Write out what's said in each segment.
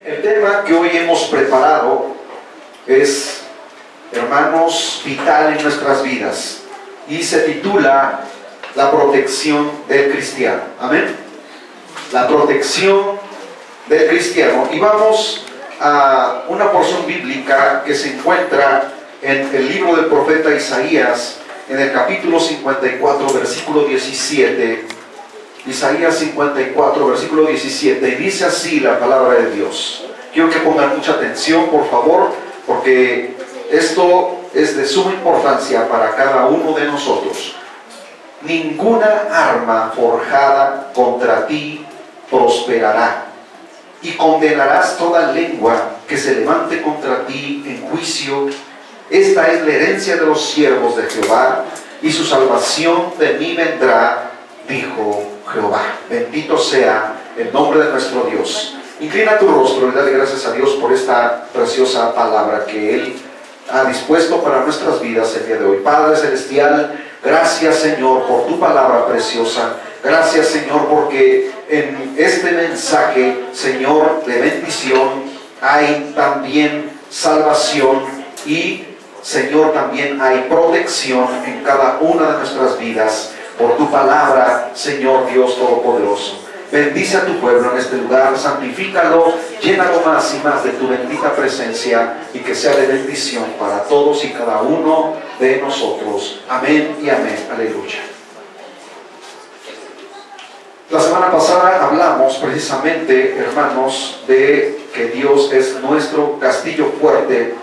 El tema que hoy hemos preparado es, hermanos, vital en nuestras vidas y se titula La protección del cristiano. Amén. La protección del cristiano. Y vamos a una porción bíblica que se encuentra en el libro del profeta Isaías, en el capítulo 54, versículo 17. Isaías 54, versículo 17, y dice así la palabra de Dios. Quiero que pongan mucha atención, por favor, porque esto es de suma importancia para cada uno de nosotros. Ninguna arma forjada contra ti prosperará, y condenarás toda lengua que se levante contra ti en juicio. Esta es la herencia de los siervos de Jehová, y su salvación de mí vendrá, dijo Jehová. Bendito sea el nombre de nuestro Dios. Inclina tu rostro y dale gracias a Dios por esta preciosa palabra que Él ha dispuesto para nuestras vidas el día de hoy. Padre Celestial, gracias Señor por tu palabra preciosa. Gracias Señor porque en este mensaje, Señor, de bendición hay también salvación y Señor también hay protección en cada una de nuestras vidas por tu palabra, Señor Dios Todopoderoso. Bendice a tu pueblo en este lugar, santifícalo, llénalo más y más de tu bendita presencia y que sea de bendición para todos y cada uno de nosotros. Amén y amén. Aleluya. La semana pasada hablamos precisamente, hermanos, de que Dios es nuestro castillo fuerte,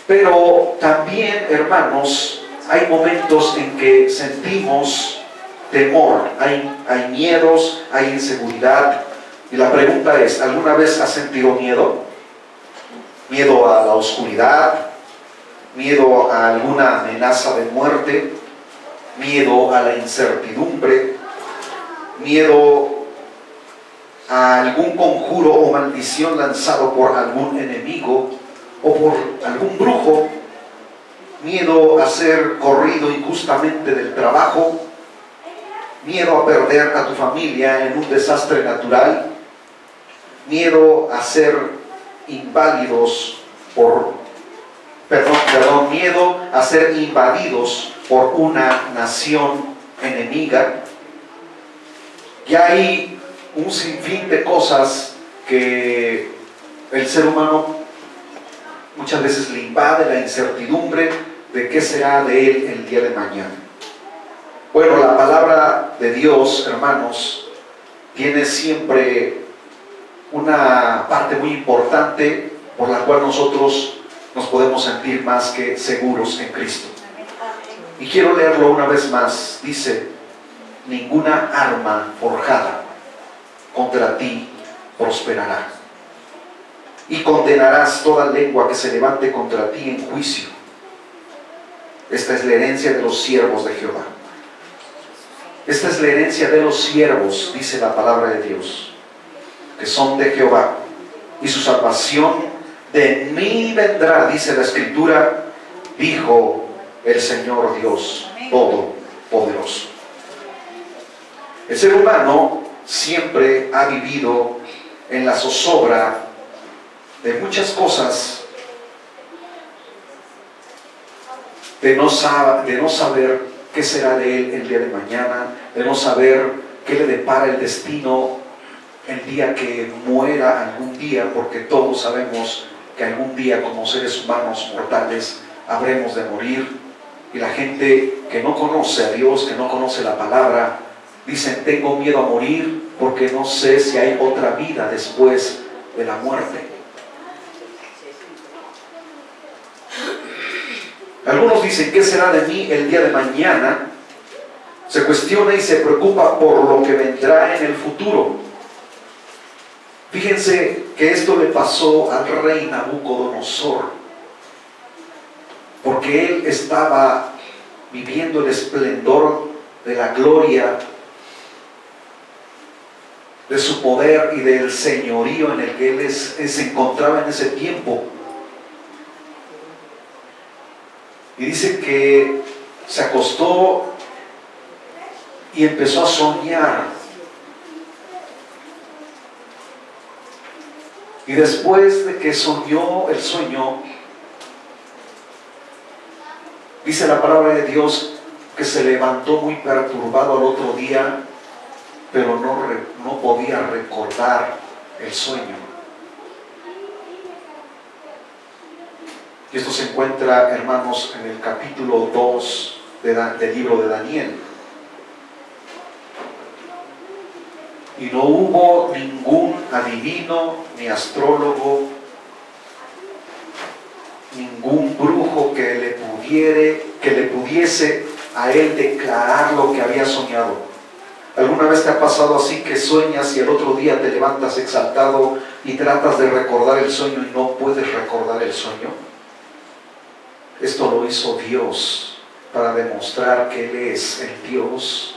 pero también, hermanos, hay momentos en que sentimos temor, hay miedos, hay inseguridad. Y la pregunta es, ¿alguna vez has sentido miedo? Miedo a la oscuridad, miedo a alguna amenaza de muerte, miedo a la incertidumbre, miedo a algún conjuro o maldición lanzado por algún enemigo o por algún brujo, miedo a ser corrido injustamente del trabajo, miedo a perder a tu familia en un desastre natural, miedo a ser inválidos miedo a ser invadidos por una nación enemiga. Y hay un sinfín de cosas que el ser humano muchas veces le invade, la incertidumbre de qué será de él el día de mañana. Bueno, la palabra de Dios, hermanos, tiene siempre una parte muy importante por la cual nosotros nos podemos sentir más que seguros en Cristo. Y quiero leerlo una vez más. Dice: ninguna arma forjada contra ti prosperará, y condenarás toda lengua que se levante contra ti en juicio. Esta es la herencia de los siervos de Jehová. Esta es la herencia de los siervos, dice la palabra de Dios, que son de Jehová, y su salvación de mí vendrá, dice la Escritura, dijo el Señor Dios Todopoderoso. El ser humano siempre ha vivido en la zozobra de muchas cosas, de no saber qué será de él el día de mañana, de no saber qué le depara el destino el día que muera algún día, porque todos sabemos que algún día como seres humanos mortales habremos de morir. Y la gente que no conoce a Dios, que no conoce la palabra, dicen: tengo miedo a morir porque no sé si hay otra vida después de la muerte. Algunos dicen: ¿qué será de mí el día de mañana? Se cuestiona y se preocupa por lo que vendrá en el futuro. Fíjense que esto le pasó al rey Nabucodonosor, porque él estaba viviendo el esplendor de la gloria de su poder y del señorío en el que él se encontraba en ese tiempo. Y dice que se acostó y empezó a soñar Y después de que soñó el sueño, dice la palabra de Dios que se levantó muy perturbado al otro día, pero no podía recordar el sueño. Y esto se encuentra, hermanos, en el capítulo 2 del libro de Daniel. Y no hubo ningún adivino, ni astrólogo, ningún brujo que le pudiese a él declarar lo que había soñado. ¿Alguna vez te ha pasado así que sueñas y el otro día te levantas exaltado y tratas de recordar el sueño y no puedes recordar el sueño? Esto lo hizo Dios para demostrar que Él es el Dios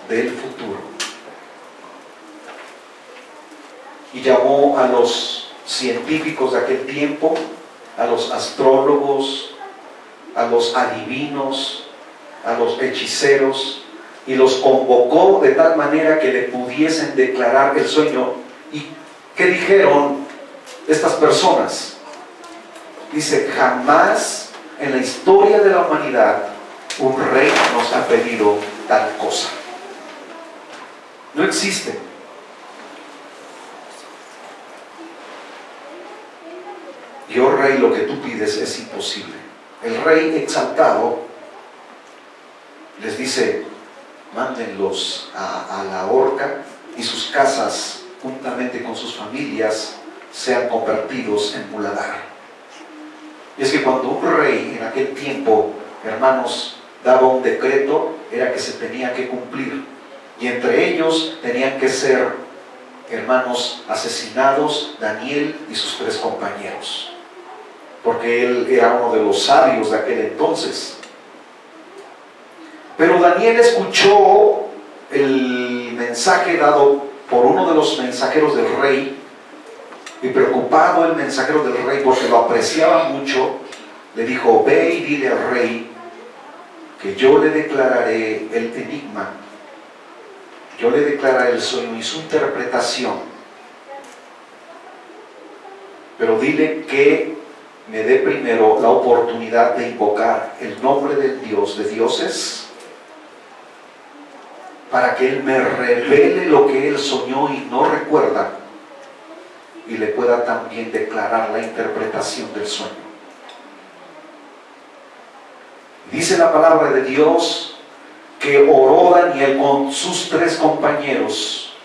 del futuro. Y llamó a los científicos de aquel tiempo, a los astrólogos, a los adivinos, a los hechiceros, y los convocó de tal manera que le pudiesen declarar el sueño. ¿Y qué dijeron estas personas? Dice: jamás en la historia de la humanidad un rey nos ha pedido tal cosa. No existe. Y oh rey, lo que tú pides es imposible. El rey exaltado les dice: mándenlos a la horca, y sus casas juntamente con sus familias sean convertidos en muladar. Y es que cuando un rey en aquel tiempo, hermanos, daba un decreto, era que se tenía que cumplir, y entre ellos tenían que ser, hermanos, asesinados Daniel y sus 3 compañeros, porque él era uno de los sabios de aquel entonces. Pero Daniel escuchó el mensaje dado por uno de los mensajeros del rey, y preocupado el mensajero del rey porque lo apreciaba mucho, le dijo: ve y dile al rey que yo le declararé el enigma, yo le declararé el sueño y su interpretación, pero dile que me dé primero la oportunidad de invocar el nombre del Dios de dioses, para que Él me revele lo que Él soñó y no recuerda, y le pueda también declarar la interpretación del sueño. Dice la palabra de Dios que oró Daniel con sus 3 compañeros,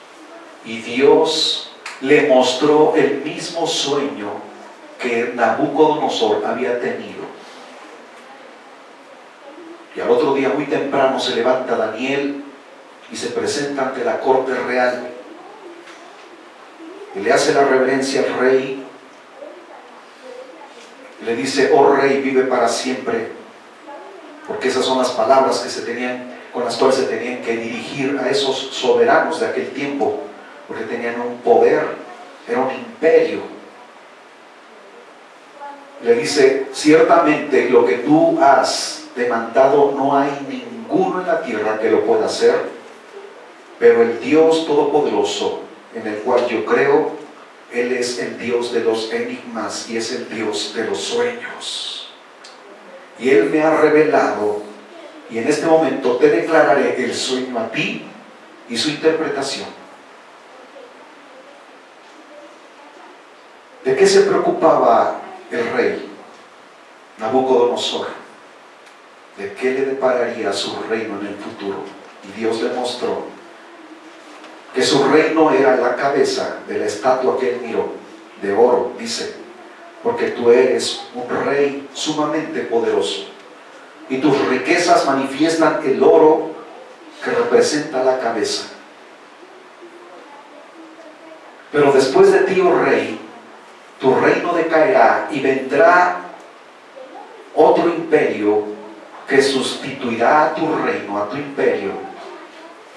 y Dios le mostró el mismo sueño que Nabucodonosor había tenido. Y al otro día muy temprano se levanta Daniel y se presenta ante la corte real, y le hace la reverencia al rey, y le dice: oh rey, vive para siempre, porque esas son las palabras con las cuales se tenían que dirigir a esos soberanos de aquel tiempo, porque tenían un poder, era un imperio. Le dice: ciertamente lo que tú has demandado no hay ninguno en la tierra que lo pueda hacer, pero el Dios Todopoderoso en el cual yo creo, Él es el Dios de los enigmas y es el Dios de los sueños. Y Él me ha revelado, y en este momento te declararé el sueño a ti y su interpretación. ¿De qué se preocupaba el rey Nabucodonosor? ¿De qué le depararía su reino en el futuro? Y Dios le mostró que su reino era la cabeza de la estatua que él miró, de oro, dice: porque tú eres un rey sumamente poderoso, y tus riquezas manifiestan el oro que representa la cabeza. Pero después de ti, oh rey, tu reino decaerá, y vendrá otro imperio que sustituirá a tu reino, a tu imperio,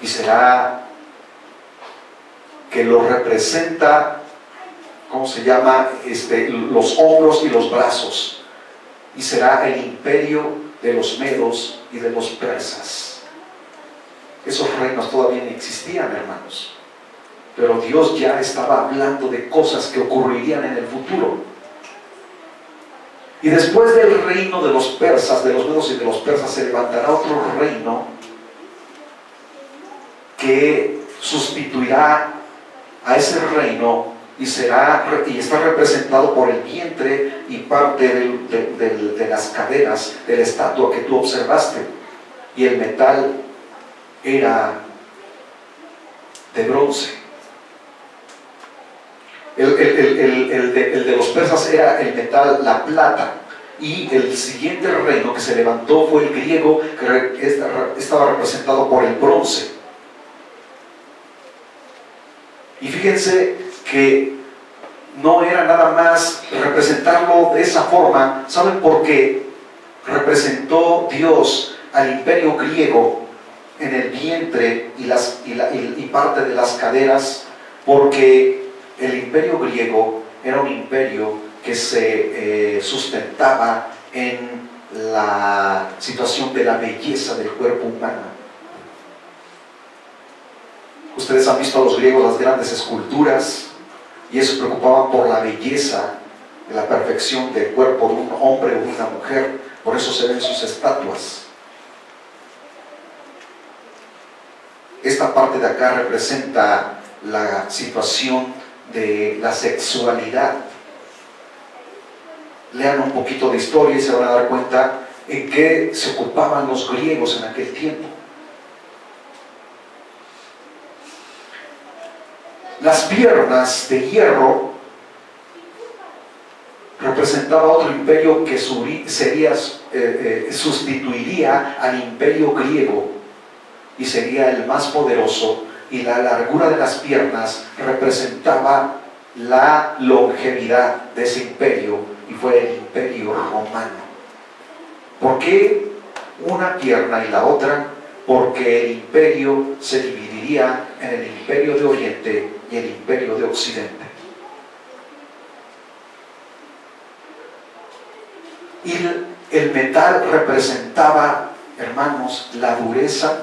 y será que lo representa, ¿cómo se llama? Los hombros y los brazos, y será el imperio de los medos y de los persas. Esos reinos todavía no existían, hermanos. pero Dios ya estaba hablando de cosas que ocurrirían en el futuro. Y después del reino de los persas, de los medos y de los persas, se levantará otro reino que sustituirá a ese reino y está representado por el vientre y parte de las caderas de la estatua que tú observaste. Y el metal era de bronce. El de los persas era el metal, la plata. Y el siguiente reino que se levantó fue el griego, que estaba representado por el bronce. Y fíjense que no era nada más representarlo de esa forma. ¿Saben por qué representó Dios al imperio griego en el vientre y parte de las caderas? Porque el imperio griego era un imperio que se sustentaba en la situación de la belleza del cuerpo humano. Ustedes han visto a los griegos las grandes esculturas, y ellos se preocupaban por la belleza, de la perfección del cuerpo de un hombre o de una mujer. Por eso se ven sus estatuas. Esta parte de acá representa la situación de la sexualidad. Lean un poquito de historia y se van a dar cuenta en qué se ocupaban los griegos en aquel tiempo. Las piernas de hierro representaba otro imperio que sustituiría al imperio griego y sería el más poderoso, y la largura de las piernas representaba la longevidad de ese imperio, y fue el imperio romano. ¿Por qué una pierna y la otra? Porque el imperio se dividiría en el imperio de Oriente y el imperio de Occidente. Y el metal representaba, hermanos, la dureza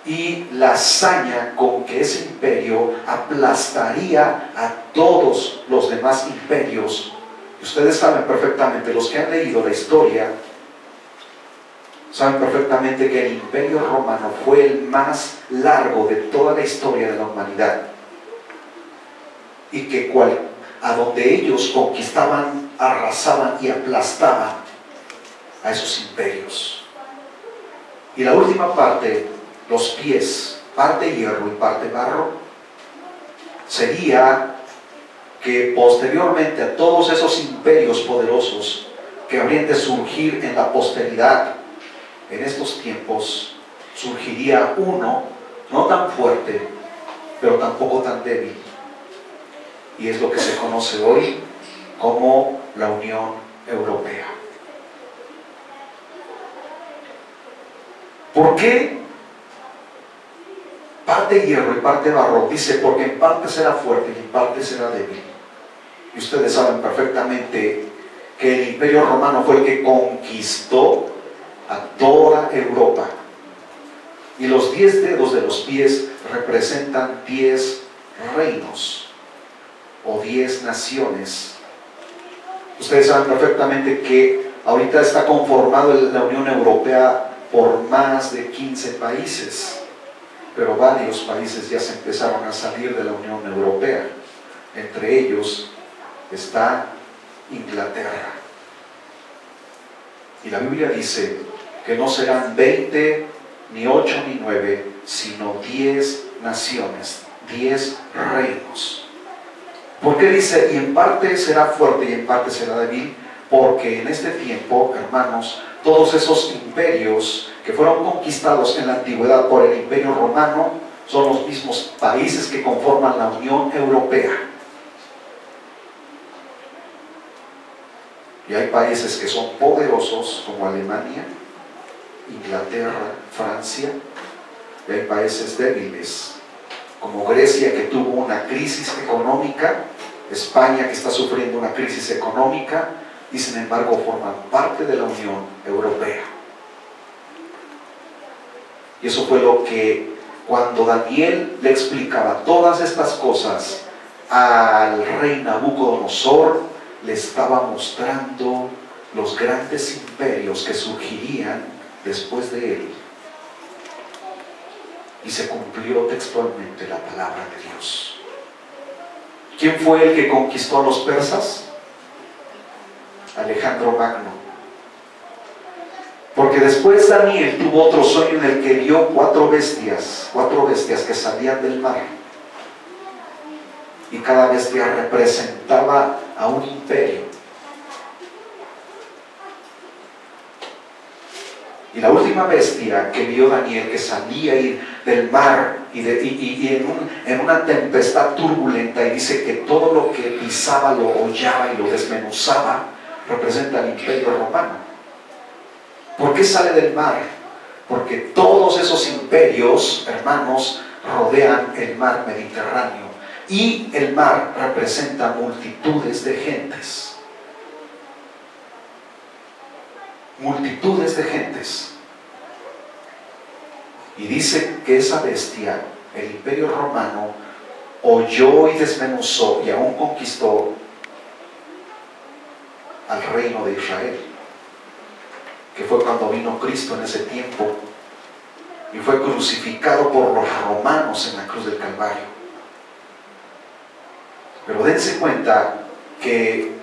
y la hazaña con que ese imperio aplastaría a todos los demás imperios. Ustedes saben perfectamente, los que han leído la historia, saben perfectamente que el imperio romano fue el más largo de toda la historia de la humanidad, y que a donde ellos conquistaban, arrasaban y aplastaban a esos imperios. Y la última parte, los pies, parte hierro y parte barro, sería que posteriormente a todos esos imperios poderosos que habrían de surgir en la posteridad, en estos tiempos surgiría uno no tan fuerte, pero tampoco tan débil, y es lo que se conoce hoy como la Unión Europea. ¿Por qué parte hierro y parte barro? Dice, porque en parte será fuerte y en parte será débil. Y ustedes saben perfectamente que el imperio romano fue el que conquistó a toda Europa, y los 10 dedos de los pies representan 10 reinos o 10 naciones. Ustedes saben perfectamente que ahorita está conformado la Unión Europea por más de 15 países, pero varios países ya se empezaron a salir de la Unión Europea. Entre ellos está Inglaterra. Y la Biblia dice que no serán 20, ni 8, ni 9, sino 10 naciones, 10 reinos. ¿Por qué dice, y en parte será fuerte y en parte será débil? Porque en este tiempo, hermanos, todos esos imperios que fueron conquistados en la antigüedad por el imperio romano son los mismos países que conforman la Unión Europea. Y hay países que son poderosos, como Alemania, Inglaterra, Francia, y hay países débiles, como Grecia, que tuvo una crisis económica, España, que está sufriendo una crisis económica, y sin embargo forman parte de la Unión Europea. Y eso fue lo que cuando Daniel le explicaba todas estas cosas al rey Nabucodonosor, le estaba mostrando los grandes imperios que surgirían después de él. Y se cumplió textualmente la palabra de Dios. ¿Quién fue el que conquistó a los persas? Alejandro Magno. Porque después Daniel tuvo otro sueño en el que vio cuatro bestias que salían del mar. Y cada bestia representaba a un imperio. Y la última bestia que vio Daniel, que salía del mar y en una tempestad turbulenta, y dice que todo lo que pisaba lo hollaba y lo desmenuzaba, representa al imperio romano. ¿Por qué sale del mar? Porque todos esos imperios, hermanos, rodean el mar Mediterráneo. Y el mar representa multitudes de gentes. Multitudes de gentes. Y dice que esa bestia, el imperio romano, holló y desmenuzó y aún conquistó al reino de Israel, que fue cuando vino Cristo en ese tiempo y fue crucificado por los romanos en la cruz del Calvario. Pero dense cuenta que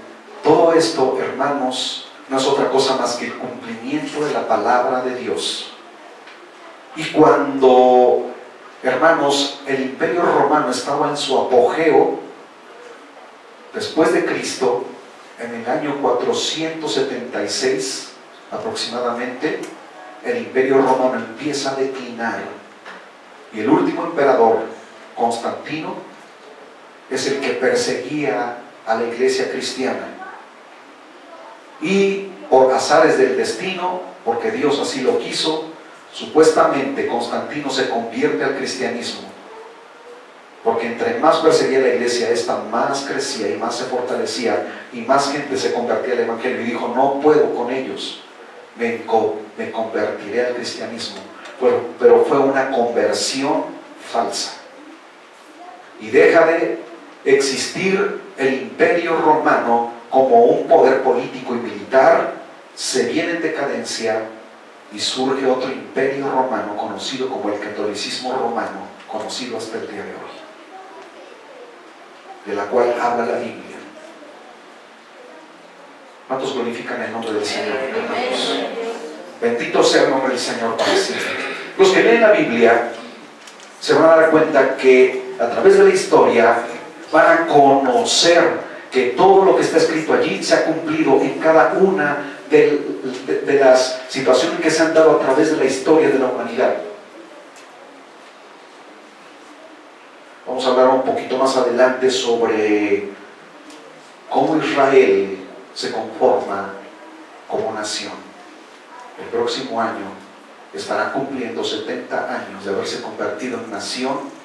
todo esto, hermanos, no es otra cosa más que el cumplimiento de la palabra de Dios. Y cuando, hermanos, el imperio romano estaba en su apogeo, después de Cristo, en el año 476 aproximadamente, el imperio romano empieza a declinar. Y el último emperador, Constantino, es el que perseguía a la iglesia cristiana. Y por azares del destino, porque Dios así lo quiso, supuestamente Constantino se convierte al cristianismo. Porque entre más perseguía la iglesia, esta más crecía y más se fortalecía y más gente se convertía al evangelio. Y dijo: no puedo con ellos, me convertiré al cristianismo. Pero fue una conversión falsa. Y deja de existir el imperio romano como un poder político y militar, se viene en decadencia y surge otro imperio romano conocido como el catolicismo romano, conocido hasta el día de hoy, de la cual habla la Biblia. ¿Cuántos glorifican el nombre del Señor, hermanos? Bendito sea el nombre del Señor para siempre. Los que leen la Biblia se van a dar cuenta que a través de la historia van a conocer que todo lo que está escrito allí se ha cumplido en cada una de las situaciones que se han dado a través de la historia de la humanidad. Vamos a hablar un poquito más adelante sobre cómo Israel se conforma como nación. El próximo año estará cumpliendo 70 años de haberse convertido en nación,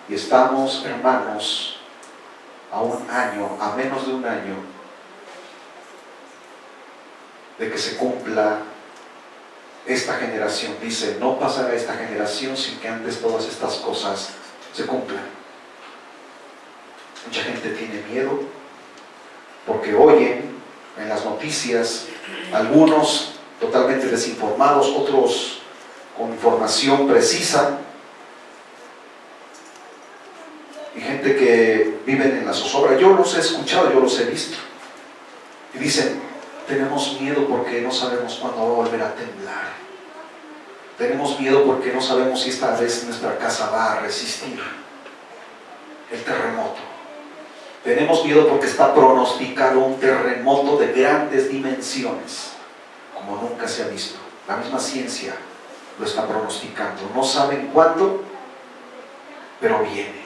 y estamos, hermanos, a menos de un año de que se cumpla esta generación. Dice: no pasará esta generación sin que antes todas estas cosas se cumplan. Mucha gente tiene miedo porque oyen en las noticias, algunos totalmente desinformados, otros con información precisa, y gente que viven en la zozobra. Yo los he escuchado, yo los he visto, y dicen: tenemos miedo porque no sabemos cuándo va a volver a temblar. Tenemos miedo porque no sabemos si esta vez nuestra casa va a resistir el terremoto. Tenemos miedo porque está pronosticado un terremoto de grandes dimensiones, como nunca se ha visto. La misma ciencia lo está pronosticando. No saben cuándo, pero viene.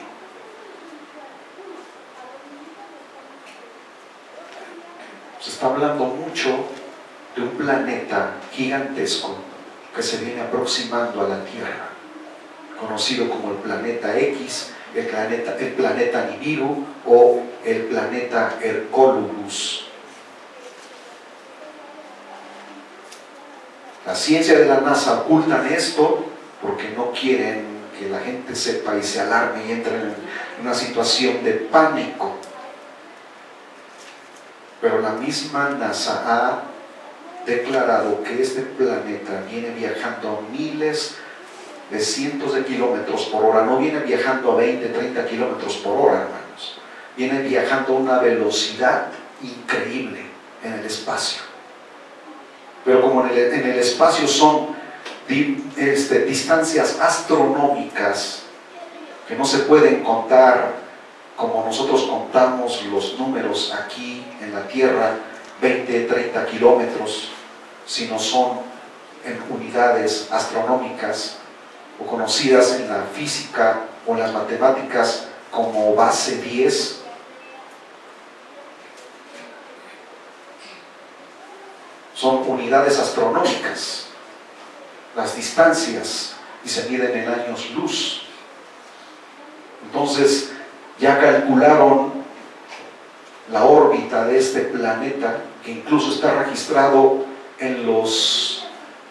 Se está hablando mucho de un planeta gigantesco que se viene aproximando a la Tierra, conocido como el planeta X, el planeta Nibiru o el planeta Hercólubus. La ciencia de la NASA ocultan esto porque no quieren que la gente sepa y se alarme y entre en una situación de pánico. Pero la misma NASA ha declarado que este planeta viene viajando a miles de cientos de kilómetros por hora, no viene viajando a 20, 30 kilómetros por hora, hermanos. Viene viajando a una velocidad increíble en el espacio. Pero como en el espacio son distancias astronómicas que no se pueden contar como nosotros contamos los números aquí en la Tierra, 20, 30 kilómetros, sino son en unidades astronómicas o conocidas en la física o en las matemáticas como base 10. Son unidades astronómicas las distancias y se miden en años luz. Entonces ya calcularon la órbita de este planeta, que incluso está registrado en los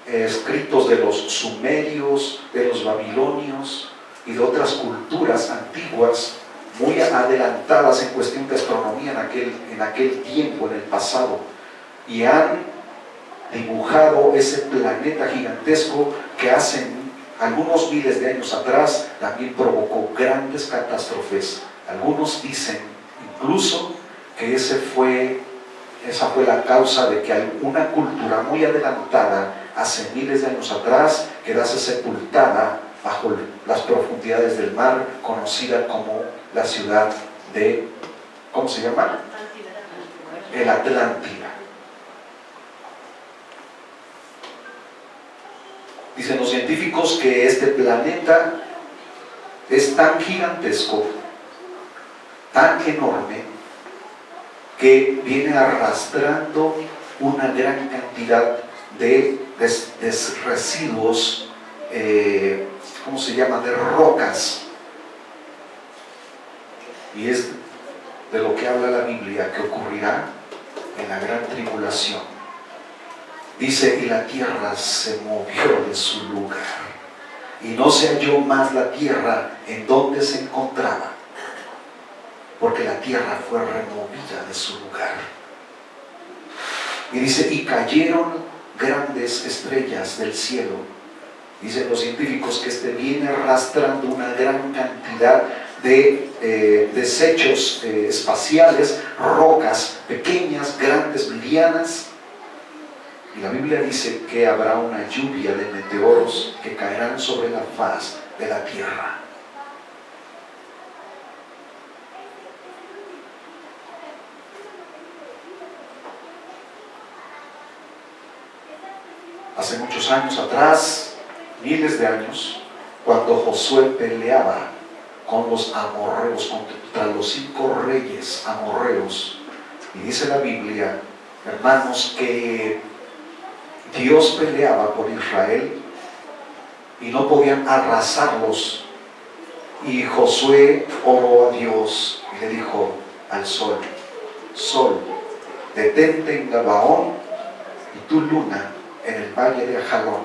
escritos de los sumerios, de los babilonios y de otras culturas antiguas muy adelantadas en cuestión de astronomía en aquel tiempo, en el pasado, y han dibujado ese planeta gigantesco que hace algunos miles de años atrás también provocó grandes catástrofes. Algunos dicen incluso que esa fue la causa de que alguna cultura muy adelantada hace miles de años atrás quedase sepultada bajo las profundidades del mar, conocida como la ciudad de, ¿cómo se llama? El Atlántida. Dicen los científicos que este planeta es tan gigantesco, tan enorme, que viene arrastrando una gran cantidad de residuos, ¿cómo se llama?, de rocas. Y es de lo que habla la Biblia que ocurrirá en la gran tribulación. Dice, y la tierra se movió de su lugar, y no se halló más la tierra en donde se encontraba, porque la tierra fue removida de su lugar. Y dice, y cayeron grandes estrellas del cielo. Dicen los científicos que viene arrastrando una gran cantidad de desechos espaciales, rocas pequeñas, grandes, medianas. Y la Biblia dice que habrá una lluvia de meteoros que caerán sobre la faz de la tierra. Hace muchos años atrás, miles de años, cuando Josué peleaba con los amorreos, contra los 5 reyes amorreos, y dice la Biblia, hermanos, que Dios peleaba por Israel y no podían arrasarlos, y Josué oró a Dios y le dijo al sol, sol, detente en Gabaón, y tu luna en el valle de Ajalón.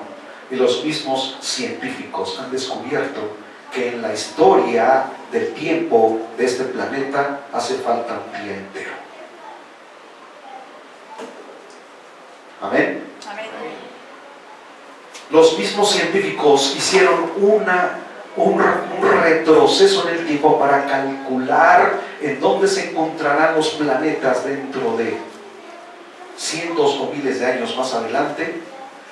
Y los mismos científicos han descubierto que en la historia del tiempo de este planeta hace falta un día entero. Amén. Amén. Los mismos científicos hicieron un retroceso en el tiempo para calcular en dónde se encontrarán los planetas dentro de cientos o miles de años más adelante.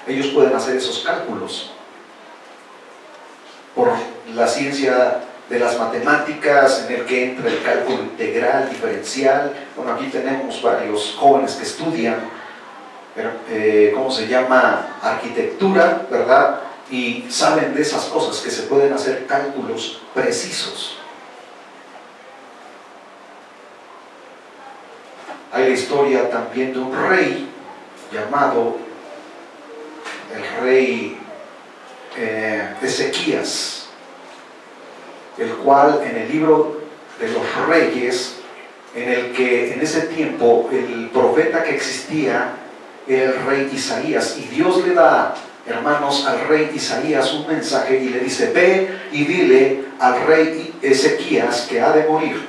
Ellos pueden hacer esos cálculos por la ciencia de las matemáticas, en el que entra el cálculo integral, diferencial. Bueno, aquí tenemos varios jóvenes que estudian, ¿cómo se llama?, arquitectura, ¿verdad? Y saben de esas cosas, que se pueden hacer cálculos precisos. Hay la historia también de un rey llamado el rey Ezequías, el cual en el libro de los reyes, en el que en ese tiempo el profeta que existía era el rey Isaías, y Dios le da hermanos, al rey Isaías un mensaje y le dice: ve y dile al rey Ezequías que ha de morir,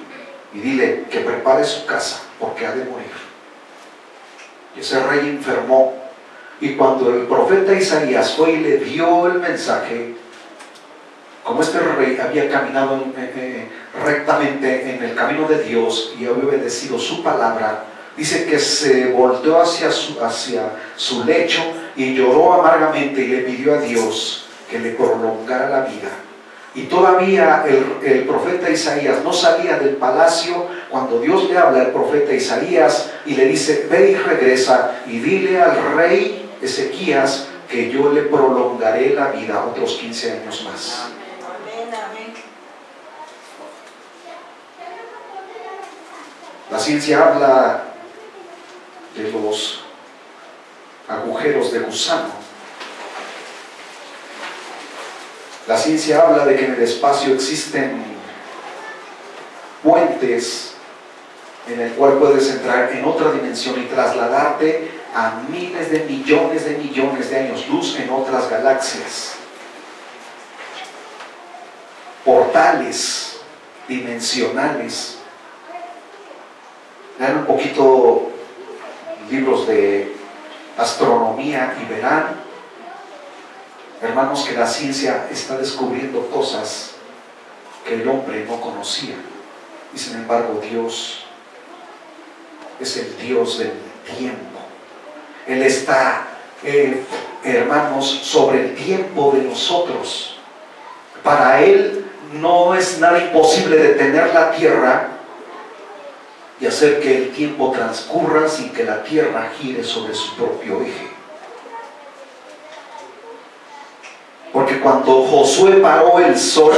y dile que prepare su casa porque ha de morir. Y ese rey enfermó, y cuando el profeta Isaías fue y le dio el mensaje, como este rey había caminado rectamente en el camino de Dios y había obedecido su palabra, dice que se volteó hacia su lecho y lloró amargamente y le pidió a Dios que le prolongara la vida. Y todavía el profeta Isaías no salía del palacio cuando Dios le habla al profeta Isaías y le dice: ve y regresa y dile al rey Ezequías que yo le prolongaré la vida otros 15 años más. La ciencia habla de los agujeros de gusano. La ciencia habla de que en el espacio existen puentes en el cual puedes entrar en otra dimensión y trasladarte a miles de millones de años luz en otras galaxias. Portales dimensionales. Lean un poquito libros de astronomía y verán, hermanos, que la ciencia está descubriendo cosas que el hombre no conocía. Y sin embargo, Dios es el Dios del tiempo. Él está, hermanos, sobre el tiempo de nosotros. Para Él no es nada imposible detener la tierra y hacer que el tiempo transcurra sin que la tierra gire sobre su propio eje. Porque cuando Josué paró el sol,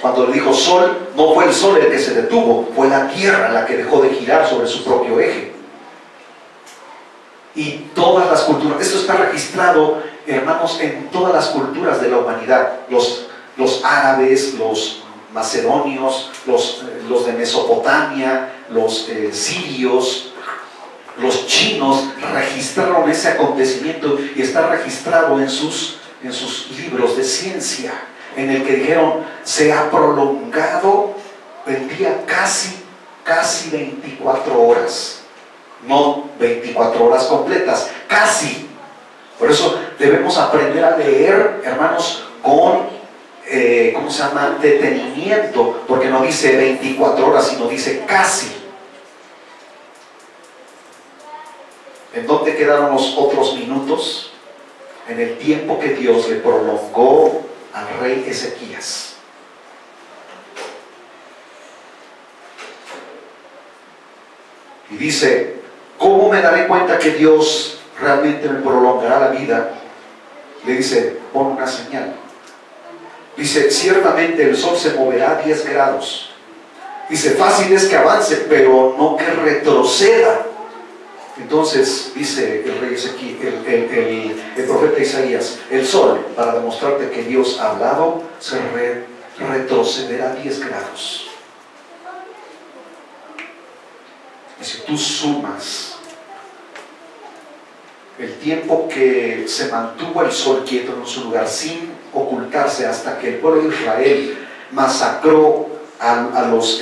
cuando le dijo sol, no fue el sol el que se detuvo, fue la tierra la que dejó de girar sobre su propio eje. Y todas las culturas, esto está registrado, hermanos, en todas las culturas de la humanidad. Los árabes, los macedonios, los de Mesopotamia, los sirios, los chinos registraron ese acontecimiento y está registrado en sus libros de ciencia, en el que dijeron: se ha prolongado el día casi 24 horas, no 24 horas completas, casi. Por eso debemos aprender a leer, hermanos, con detenimiento, porque no dice 24 horas, sino dice casi. ¿En dónde quedaron los otros minutos? En el tiempo que Dios le prolongó al rey Ezequías. Y dice: ¿cómo me daré cuenta que Dios realmente me prolongará la vida? Le dice: pon una señal. Dice: ciertamente el sol se moverá 10 grados. Dice: fácil es que avance, pero no que retroceda. Entonces dice el rey Ezequiel, el profeta Isaías: el sol, para demostrarte que Dios ha hablado, se retrocederá 10 grados. Y si tú sumas el tiempo que se mantuvo el sol quieto en su lugar sin ocultarse hasta que el pueblo de Israel masacró a los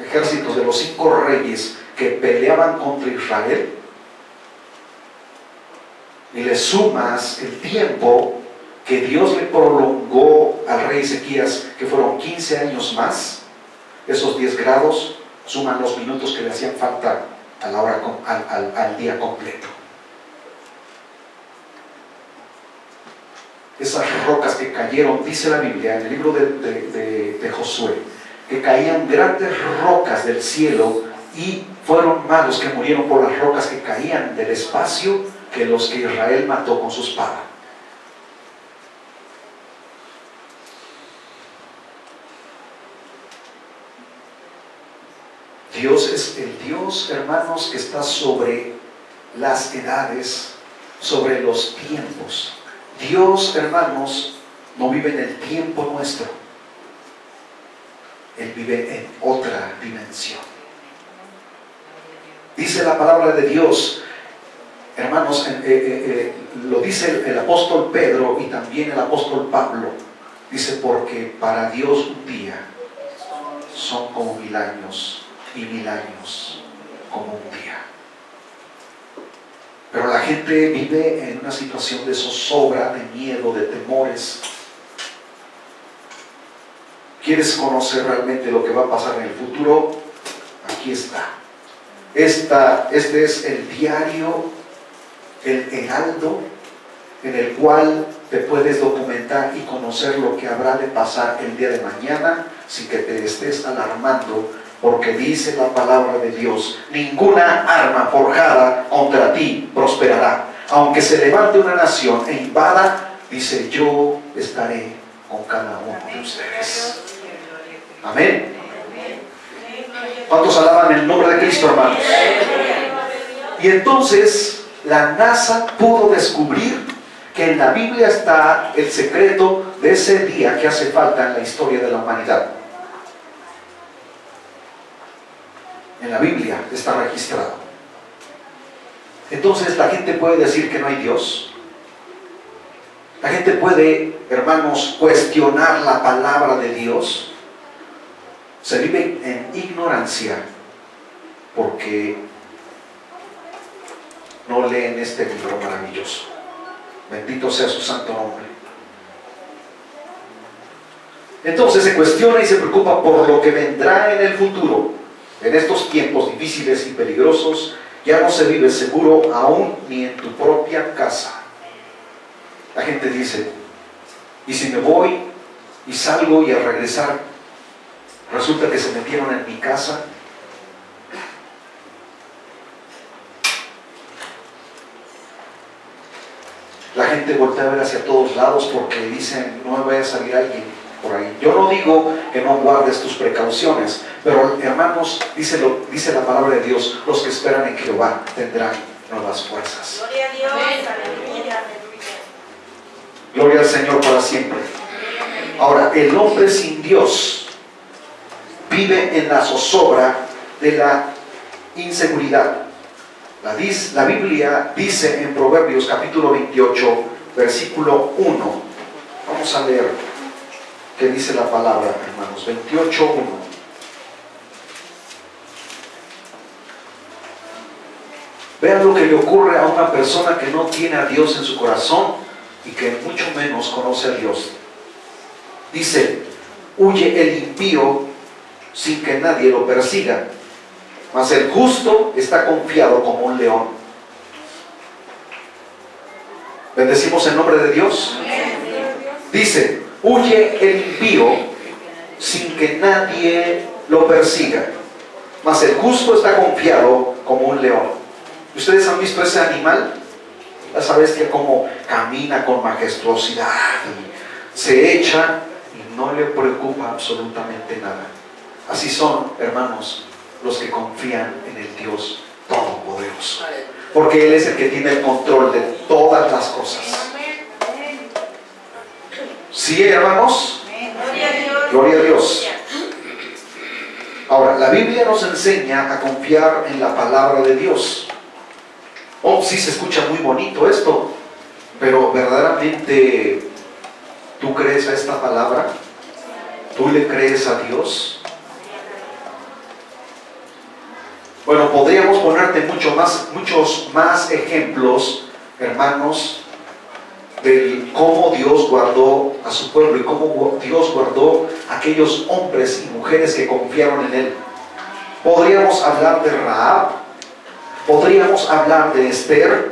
ejércitos de los 5 reyes que peleaban contra Israel, y le sumas el tiempo que Dios le prolongó al rey Ezequías, que fueron 15 años más, esos 10 grados suman los minutos que le hacían falta a la hora, al día completo. Esas rocas que cayeron, dice la Biblia en el libro de Josué, que caían grandes rocas del cielo, y fueron más los que murieron por las rocas que caían del espacio que los que Israel mató con su espada. Dios es el Dios, hermanos, que está sobre las edades, sobre los tiempos. Dios, hermanos, no vive en el tiempo nuestro. Él vive en otra dimensión. Dice la palabra de Dios, hermanos, lo dice el apóstol Pedro y también el apóstol Pablo. Dice, porque para Dios un día son como 1000 años y 1000 años como un día. Pero la gente vive en una situación de zozobra, de miedo, de temores. ¿Quieres conocer realmente lo que va a pasar en el futuro? Aquí está. Este es el diario, el Heraldo, en el cual te puedes documentar y conocer lo que habrá de pasar el día de mañana sin que te estés alarmando, porque dice la palabra de Dios: ninguna arma forjada contra ti prosperará. Aunque se levante una nación e invada, dice, yo estaré con cada uno de ustedes. Amén. ¿Cuántos alaban el nombre de Cristo, hermanos? Y entonces la NASA pudo descubrir que en la Biblia está el secreto de ese día que hace falta en la historia de la humanidad. En la Biblia está registrado. Entonces la gente puede decir que no hay Dios. La gente puede, hermanos, cuestionar la palabra de Dios. Se vive en ignorancia porque no leen este libro maravilloso. Bendito sea su santo nombre. Entonces se cuestiona y se preocupa por lo que vendrá en el futuro. En estos tiempos difíciles y peligrosos ya no se vive seguro aún ni en tu propia casa. La gente dice, ¿y si me voy y salgo y al regresar resulta que se metieron en mi casa? La gente voltea a ver hacia todos lados porque dicen, no me vaya a salir alguien por ahí. Yo no digo que no guardes tus precauciones, pero hermanos, dice la palabra de Dios, los que esperan en Jehová tendrán nuevas fuerzas. Gloria a Dios, aleluya, aleluya. Gloria al Señor para siempre. Ahora, el hombre sin Dios vive en la zozobra de la inseguridad. La Biblia dice en Proverbios capítulo 28, versículo 1. Vamos a leer qué dice la palabra, hermanos. 28, 1. Vean lo que le ocurre a una persona que no tiene a Dios en su corazón y que mucho menos conoce a Dios. Dice, huye el impío sin que nadie lo persiga, mas el justo está confiado como un león. Bendecimos el nombre de Dios. Dice, huye el impío sin que nadie lo persiga, mas el justo está confiado como un león. ¿Ustedes han visto ese animal? Esa bestia como camina con majestuosidad y se echa y no le preocupa absolutamente nada. Así son, hermanos, los que confían en el Dios Todopoderoso, porque Él es el que tiene el control de todas las cosas. ¿Sí, hermanos? Gloria a Dios. Ahora, la Biblia nos enseña a confiar en la palabra de Dios. Oh, sí, se escucha muy bonito esto, pero verdaderamente, ¿tú crees a esta palabra? ¿Tú le crees a Dios? Bueno, podríamos ponerte muchos más ejemplos, hermanos, de cómo Dios guardó a su pueblo y cómo Dios guardó a aquellos hombres y mujeres que confiaron en Él. Podríamos hablar de Rahab, podríamos hablar de Esther,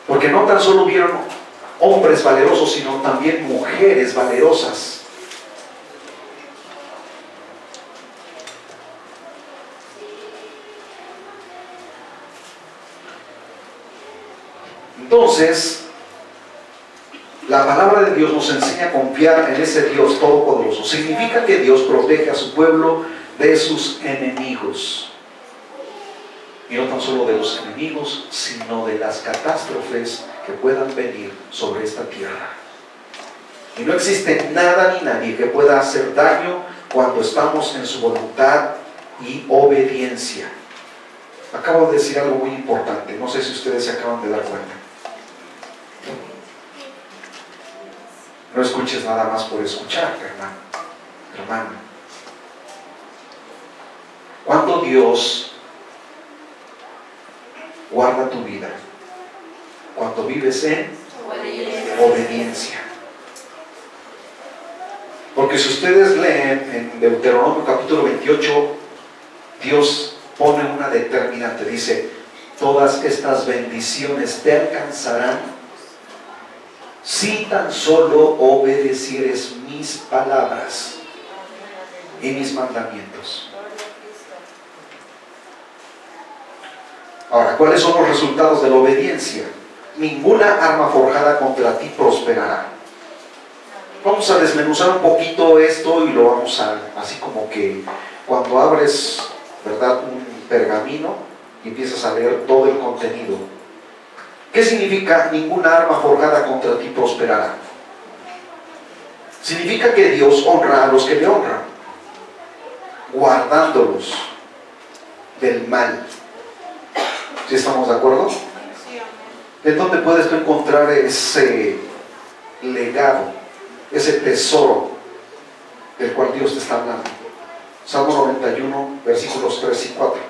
porque no tan solo hubieron hombres valerosos, sino también mujeres valerosas. Entonces, la palabra de Dios nos enseña a confiar en ese Dios todopoderoso. Significa que Dios protege a su pueblo de sus enemigos. Y no tan solo de los enemigos, sino de las catástrofes que puedan venir sobre esta tierra. Y no existe nada ni nadie que pueda hacer daño cuando estamos en su voluntad y obediencia. Acabo de decir algo muy importante, no sé si ustedes se acaban de dar cuenta. No escuches nada más por escuchar, hermano, hermana. Cuando Dios guarda tu vida, cuando vives en obediencia. Porque si ustedes leen en Deuteronomio capítulo 28, Dios pone una determinante, dice: todas estas bendiciones te alcanzarán si tan solo obedecieres mis palabras y mis mandamientos. Ahora, ¿cuáles son los resultados de la obediencia? Ninguna arma forjada contra ti prosperará. Vamos a desmenuzar un poquito esto y lo vamos a, así como que cuando abres, ¿verdad?, un pergamino y empiezas a leer todo el contenido. ¿Qué significa ninguna arma forjada contra ti prosperará? Significa que Dios honra a los que le honran, guardándolos del mal. ¿Sí estamos de acuerdo? ¿En dónde puedes tú encontrar ese legado, ese tesoro del cual Dios te está hablando? Salmo 91, versículos 3 y 4.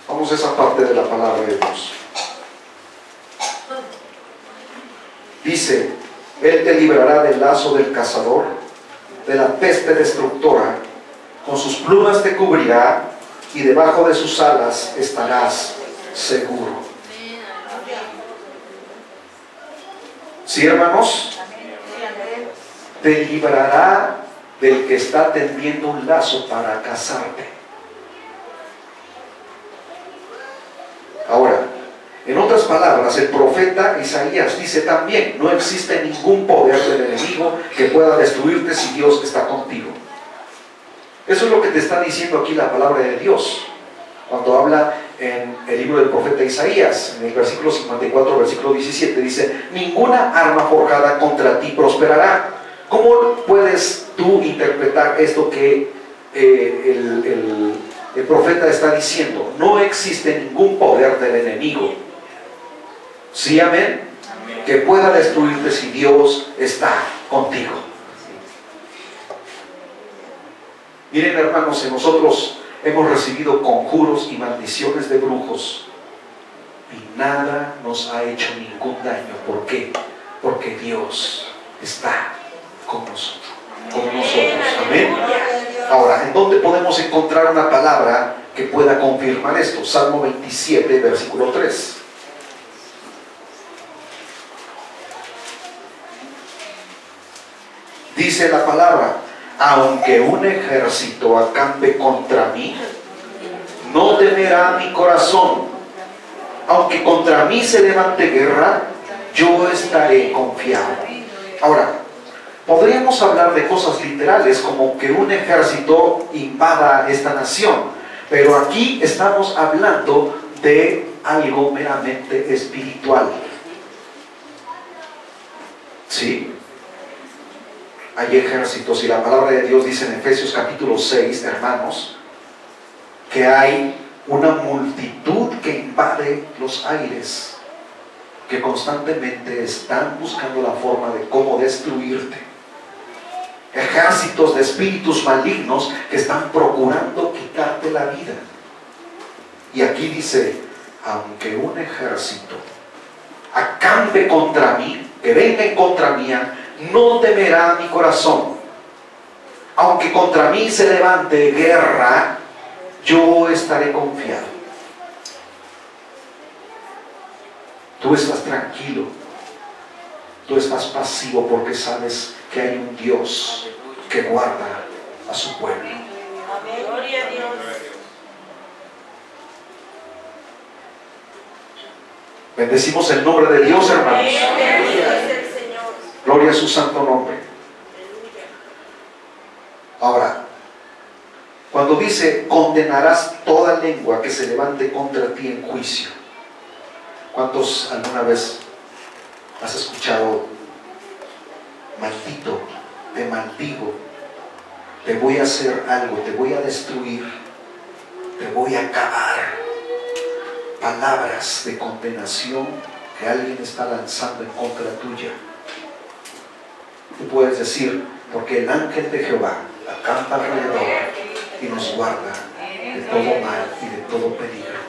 Vamos a esa parte de la palabra de Dios. Dice: Él te librará del lazo del cazador, de la peste destructora, con sus plumas te cubrirá, y debajo de sus alas estarás seguro. ¿Sí, hermanos? Te librará del que está tendiendo un lazo para cazarte. Ahora, en otras palabras, el profeta Isaías dice también: no existe ningún poder del enemigo que pueda destruirte si Dios está contigo. Eso es lo que te está diciendo aquí la palabra de Dios cuando habla en el libro del profeta Isaías, en el versículo 54, versículo 17, dice: ninguna arma forjada contra ti prosperará. ¿Cómo puedes tú interpretar esto que el profeta está diciendo? No existe ningún poder del enemigo, ¿sí, amén?, que pueda destruirte si Dios está contigo. Miren, hermanos, nosotros hemos recibido conjuros y maldiciones de brujos y nada nos ha hecho ningún daño. ¿Por qué? Porque Dios está con nosotros. Amén. Ahora, ¿en dónde podemos encontrar una palabra que pueda confirmar esto? Salmo 27, versículo 3. Dice la palabra: aunque un ejército acampe contra mí, no temerá mi corazón. Aunque contra mí se levante guerra, yo estaré confiado. Ahora, podríamos hablar de cosas literales como que un ejército invada esta nación, pero aquí estamos hablando de algo meramente espiritual. ¿Sí? Hay ejércitos, y la palabra de Dios dice en Efesios capítulo 6, hermanos, que hay una multitud que invade los aires, que constantemente están buscando la forma de cómo destruirte. Ejércitos de espíritus malignos que están procurando quitarte la vida. Y aquí dice: aunque un ejército acampe contra mí, que venga en contra mía, no temerá mi corazón. Aunque contra mí se levante guerra, yo estaré confiado. Tú estás tranquilo, tú estás pasivo, porque sabes que hay un Dios que guarda a su pueblo. Gloria a Dios. Bendecimos el nombre de Dios, hermanos. Bendito es el Señor. Gloria a su santo nombre. Ahora, cuando dice: condenarás toda lengua que se levante contra ti en juicio. ¿Cuántos alguna vez has escuchado: maldito, te maldigo, te voy a hacer algo, te voy a destruir, te voy a acabar? palabras de condenación que alguien está lanzando en contra tuya, tú puedes decir: porque el ángel de Jehová acampa alrededor y nos guarda de todo mal y de todo peligro.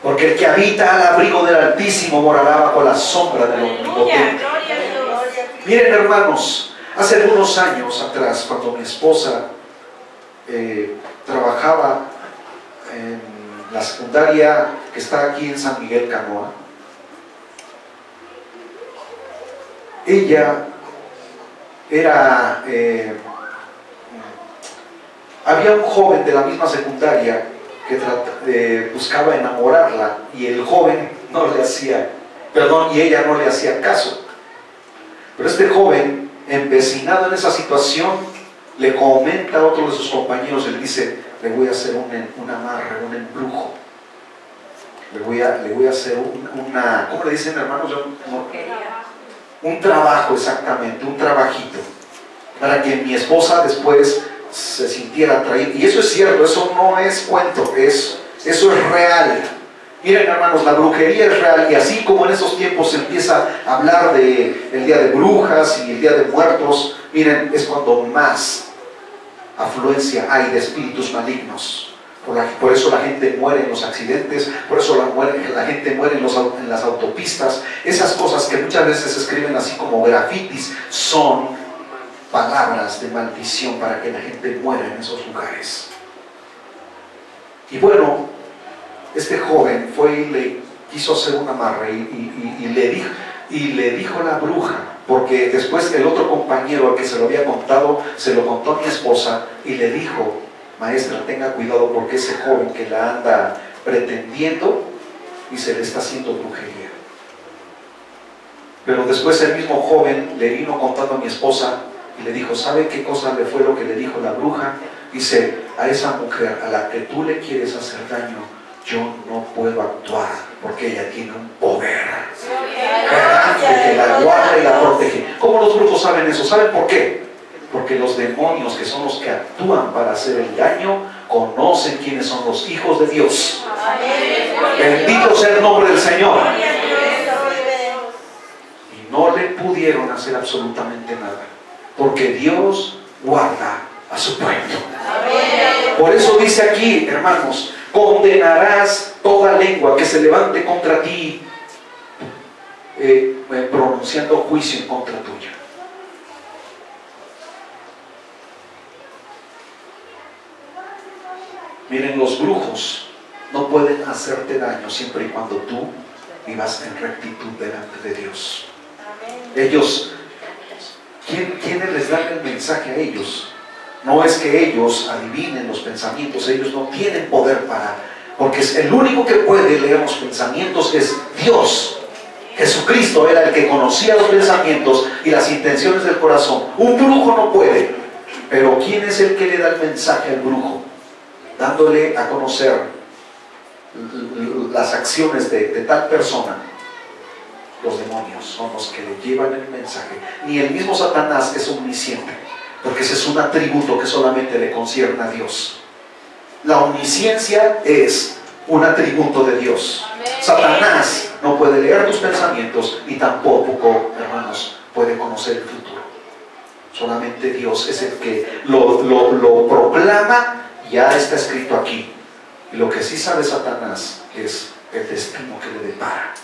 Porque el que habita al abrigo del Altísimo morará bajo la sombra del Omnipotente. Miren, hermanos, hace algunos años atrás, cuando mi esposa trabajaba en la secundaria que está aquí en San Miguel Canoa, ella era había un joven de la misma secundaria que buscaba enamorarla, y el joven no le hacía, y ella no le hacía caso. Pero este joven, empecinado en esa situación, le comenta a otro de sus compañeros, le dice: le voy a hacer un amarre, un embrujo, le voy a hacer ¿cómo le dicen, hermanos? Un trabajo, exactamente, un trabajito, para que mi esposa después se sintiera atraída. Y eso es cierto, eso no es cuento, eso es real. Miren, hermanos, la brujería es real, y así como en esos tiempos se empieza a hablar del Día de Brujas y el Día de Muertos, miren, es cuando más afluencia hay de espíritus malignos. Por eso la gente muere en los accidentes, por eso la gente muere en las autopistas. Esas cosas que muchas veces se escriben así como grafitis son palabras de maldición para que la gente muera en esos lugares. Y bueno, este joven fue y le quiso hacer un amarre y le dijo la bruja, porque después el otro compañero al que se lo había contado, se lo contó a mi esposa y le dijo: maestra, tenga cuidado, porque ese joven que la anda pretendiendo y se le está haciendo brujería. Pero después el mismo joven le vino contando a mi esposa y le dijo: ¿sabe qué cosa le fue lo que le dijo la bruja? Dice: a esa mujer a la que tú le quieres hacer daño, yo no puedo actuar, porque ella tiene un poder grande que la guarda y la protege. ¿Cómo los brujos saben eso? ¿Saben por qué? Porque los demonios, que son los que actúan para hacer el daño, conocen quiénes son los hijos de Dios. Bendito sea el nombre del Señor. Y no le pudieron hacer absolutamente nada, porque Dios guarda a su pueblo. Por eso dice aquí, hermanos: condenarás toda lengua que se levante contra ti, pronunciando juicio en contra tuya. Miren, los brujos no pueden hacerte daño siempre y cuando tú vivas en rectitud delante de Dios. Ellos, ¿quiénes les dan el mensaje a ellos? No es que ellos adivinen los pensamientos, ellos no tienen poder porque es el único que puede leer los pensamientos es Dios. Jesucristo era el que conocía los pensamientos y las intenciones del corazón. Un brujo no puede. Pero ¿quién es el que le da el mensaje al brujo? Dándole a conocer las acciones de tal persona. Los demonios son los que le llevan el mensaje. Ni el mismo Satanás es omnisciente, porque ese es un atributo que solamente le concierne a Dios. La omnisciencia es un atributo de Dios. Satanás no puede leer tus pensamientos, y tampoco, hermanos, puede conocer el futuro. Solamente Dios es el que lo proclama. Ya está escrito aquí. Y lo que sí sabe Satanás es el destino que le depara,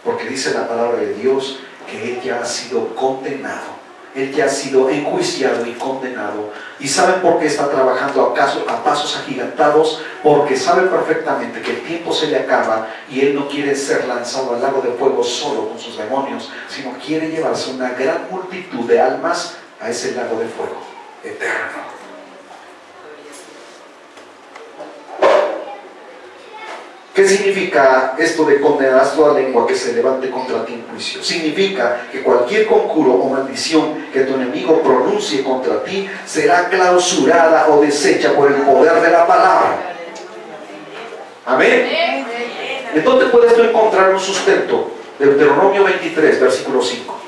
porque dice la palabra de Dios que él ya ha sido condenado, él ya ha sido enjuiciado y condenado. ¿Y saben por qué está trabajando a pasos agigantados? Porque sabe perfectamente que el tiempo se le acaba, y él no quiere ser lanzado al lago de fuego solo con sus demonios, sino quiere llevarse una gran multitud de almas a ese lago de fuego eterno. ¿Qué significa esto de condenarás toda lengua que se levante contra ti en juicio? Significa que cualquier conjuro o maldición que tu enemigo pronuncie contra ti será clausurada o deshecha por el poder de la palabra. Amén. Entonces puedes tú encontrar un sustento. Deuteronomio 23, versículo 5.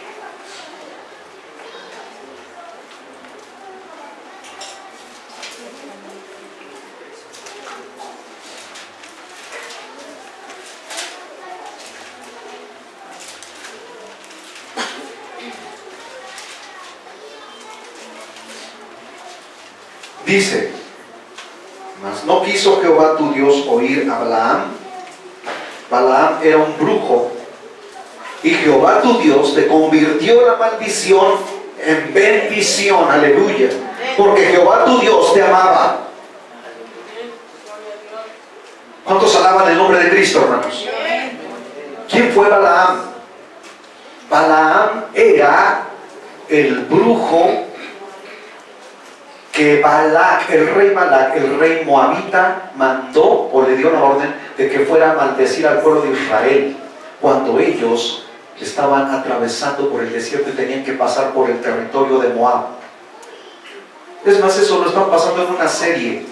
Dice, mas no quiso Jehová tu Dios oír a Balaam. Balaam era un brujo, y Jehová tu Dios te convirtió la maldición en bendición. Aleluya. Porque Jehová tu Dios te amaba. ¿Cuántos alaban el nombre de Cristo, hermanos? ¿Quién fue Balaam? Balaam era el brujo que Balac, el rey moabita, mandó o le dio la orden de que fuera a maldecir al pueblo de Israel cuando ellos estaban atravesando por el desierto y tenían que pasar por el territorio de Moab. Es más, eso lo están pasando en una serie,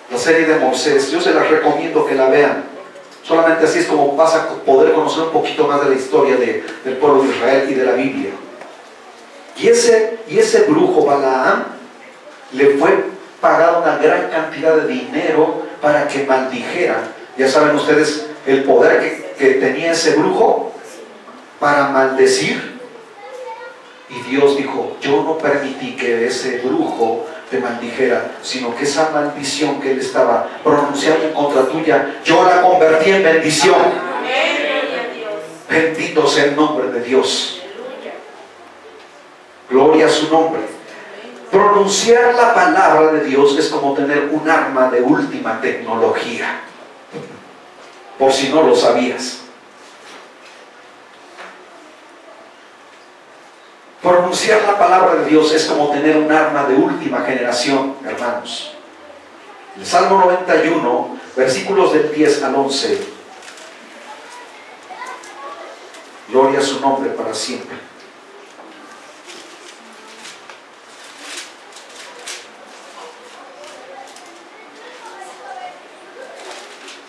la serie de Moisés. Yo se las recomiendo que la vean. Solamente así es como vas a poder conocer un poquito más de la historia del pueblo de Israel y de la Biblia. Y ese brujo Balaam le fue pagada una gran cantidad de dinero para que maldijera. Ya saben ustedes el poder que tenía ese brujo para maldecir. Y Dios dijo, yo no permití que ese brujo te maldijera, sino que esa maldición que él estaba pronunciando en contra tuya, yo la convertí en bendición. Bendito sea el nombre de Dios. Gloria a su nombre. Pronunciar la palabra de Dios es como tener un arma de última tecnología, por si no lo sabías. Pronunciar la palabra de Dios es como tener un arma de última generación, hermanos. El Salmo 91, versículos del 10 al 11. Gloria a su nombre para siempre.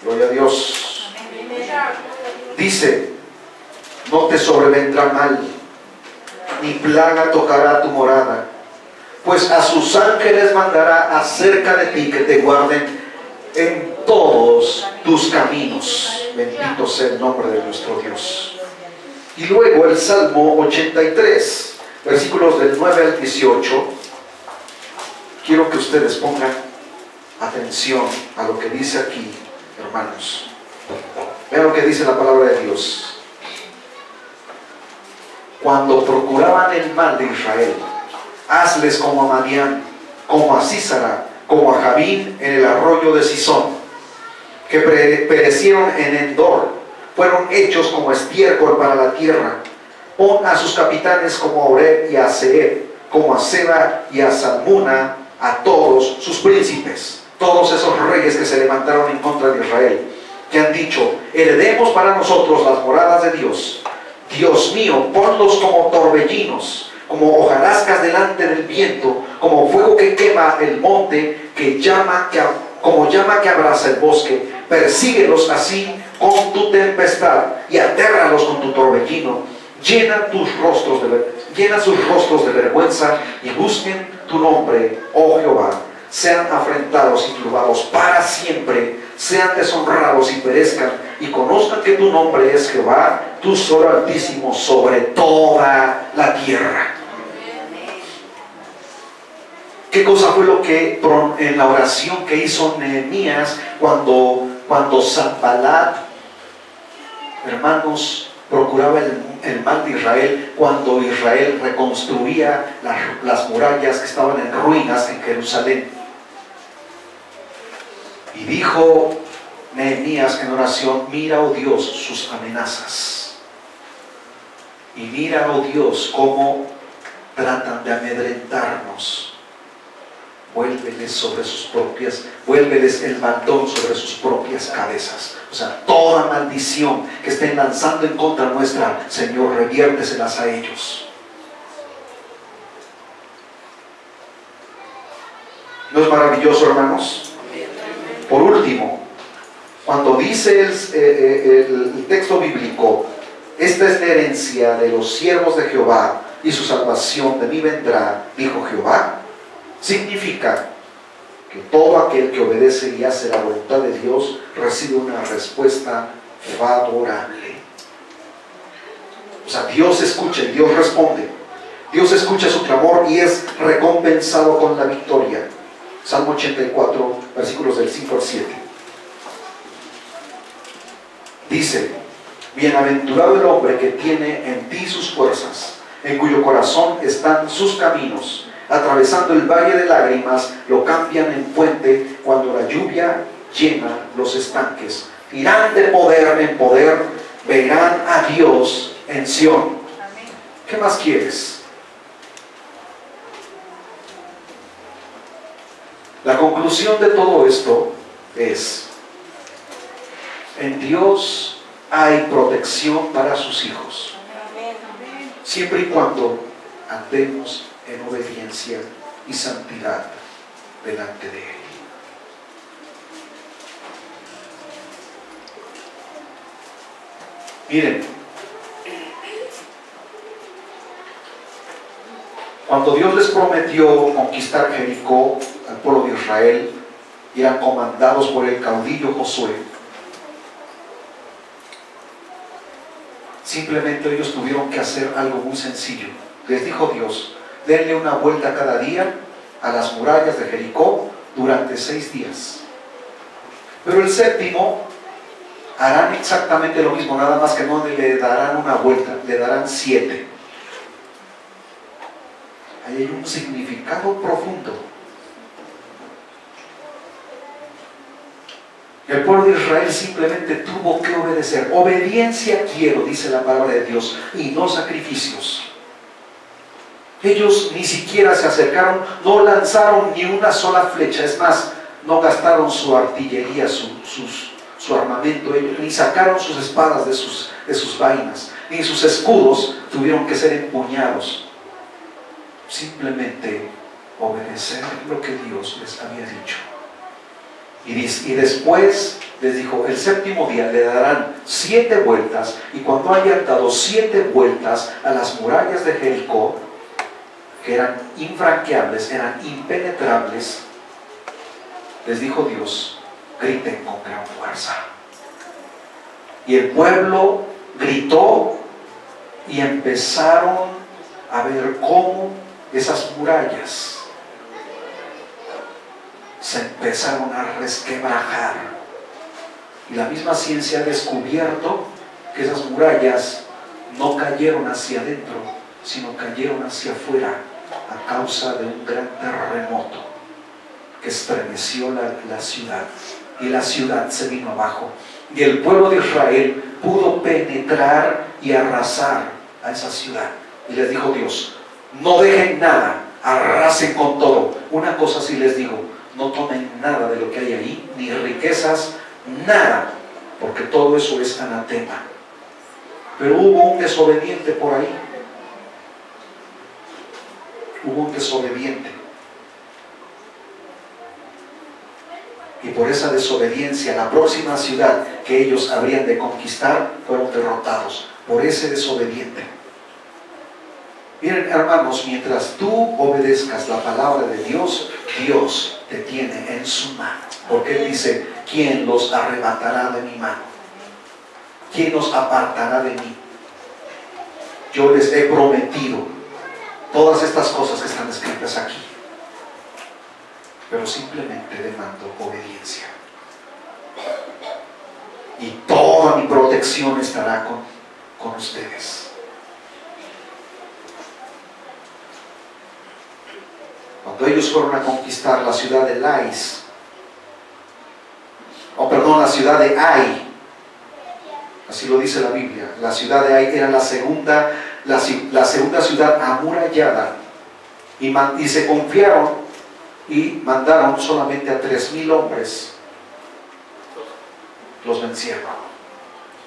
Gloria a Dios. Dice, no te sobrevendrá mal, ni plaga tocará tu morada, pues a sus ángeles mandará acerca de ti que te guarden en todos tus caminos. Bendito sea el nombre de nuestro Dios. Y luego el Salmo 83, versículos del 9 al 18. Quiero que ustedes pongan atención a lo que dice aquí, hermanos. Vean lo que dice la palabra de Dios. Cuando procuraban el mal de Israel, hazles como a Madián, como a Sísara, como a Jabín en el arroyo de Sisón, que perecieron en Endor, fueron hechos como estiércol para la tierra. Pon a sus capitanes como a Oreb y a Zeeb, como a Seba y a Salmuna, a todos sus príncipes, todos esos reyes que se levantaron en contra de Israel, que han dicho, heredemos para nosotros las moradas de Dios. Dios mío, ponlos como torbellinos, como hojarascas delante del viento, como fuego que quema el monte, como llama que abraza el bosque. Persíguelos así con tu tempestad y atérralos con tu torbellino. Llena sus rostros de vergüenza y busquen tu nombre, oh Jehová. Sean afrentados y turbados para siempre, sean deshonrados y perezcan, y conozcan que tu nombre es Jehová, tú solo Altísimo sobre toda la tierra. ¿Qué cosa fue lo que en la oración que hizo Nehemías cuando Sanballat, hermanos, procuraba el mal de Israel, cuando Israel reconstruía las murallas que estaban en ruinas en Jerusalén? Y dijo Nehemías en oración, mira, oh Dios, sus amenazas. Y mira, oh Dios, cómo tratan de amedrentarnos. Vuélveles el baldón sobre sus propias cabezas. O sea, toda maldición que estén lanzando en contra nuestra, Señor, reviérteselas a ellos. ¿No es maravilloso, hermanos? Por último, cuando dice el texto bíblico, esta es la herencia de los siervos de Jehová y su salvación de mí vendrá, dijo Jehová, significa que todo aquel que obedece y hace la voluntad de Dios recibe una respuesta favorable. O sea, Dios escucha y Dios responde. Dios escucha su clamor y es recompensado con la victoria. Salmo 84, versículos del 5 al 7. Dice: bienaventurado el hombre que tiene en ti sus fuerzas, en cuyo corazón están sus caminos. Atravesando el valle de lágrimas, lo cambian en fuente cuando la lluvia llena los estanques. Irán de poder en poder, verán a Dios en Sión. ¿Qué más quieres? La conclusión de todo esto es: en Dios hay protección para sus hijos, siempre y cuando andemos en obediencia y santidad delante de Él. Miren, cuando Dios les prometió conquistar Jericó al pueblo de Israel, y eran comandados por el caudillo Josué, simplemente ellos tuvieron que hacer algo muy sencillo. Les dijo Dios: denle una vuelta cada día a las murallas de Jericó durante 6 días. Pero el séptimo harán exactamente lo mismo, nada más que no le darán una vuelta, le darán 7. Ahí hay un significado profundo. El pueblo de Israel simplemente tuvo que obedecer. Obediencia quiero, dice la palabra de Dios, y no sacrificios. Ellos ni siquiera se acercaron, no lanzaron ni una sola flecha. Es más, no gastaron su artillería, su armamento, ellos, ni sacaron sus espadas de sus vainas, ni sus escudos tuvieron que ser empuñados. Simplemente obedecer lo que Dios les había dicho. Y después les dijo: el séptimo día le darán 7 vueltas, y cuando hayan dado 7 vueltas a las murallas de Jericó, que eran infranqueables, eran impenetrables, les dijo Dios: griten con gran fuerza. Y el pueblo gritó, y empezaron a ver cómo esas murallas se empezaron a resquebrajar. Y la misma ciencia ha descubierto que esas murallas no cayeron hacia adentro, sino cayeron hacia afuera a causa de un gran terremoto que estremeció la ciudad, y la ciudad se vino abajo, y el pueblo de Israel pudo penetrar y arrasar a esa ciudad. Y les dijo Dios: no dejen nada, arrasen con todo. Una cosa sí les digo: no tomen nada de lo que hay ahí, ni riquezas, nada, porque todo eso es anatema. Pero hubo un desobediente por ahí. Hubo un desobediente. Y por esa desobediencia, la próxima ciudad que ellos habrían de conquistar fueron derrotados por ese desobediente. Miren, hermanos, mientras tú obedezcas la palabra de Dios, Dios te tiene en su mano. Porque Él dice: ¿quién los arrebatará de mi mano? ¿Quién los apartará de mí? Yo les he prometido todas estas cosas que están escritas aquí, pero simplemente demando obediencia, y toda mi protección estará con ustedes. Cuando ellos fueron a conquistar la ciudad de Lais, la ciudad de Ai, así lo dice la Biblia, la ciudad de Ai era la segunda ciudad amurallada, y se confiaron y mandaron solamente a 3,000 hombres. Los vencieron,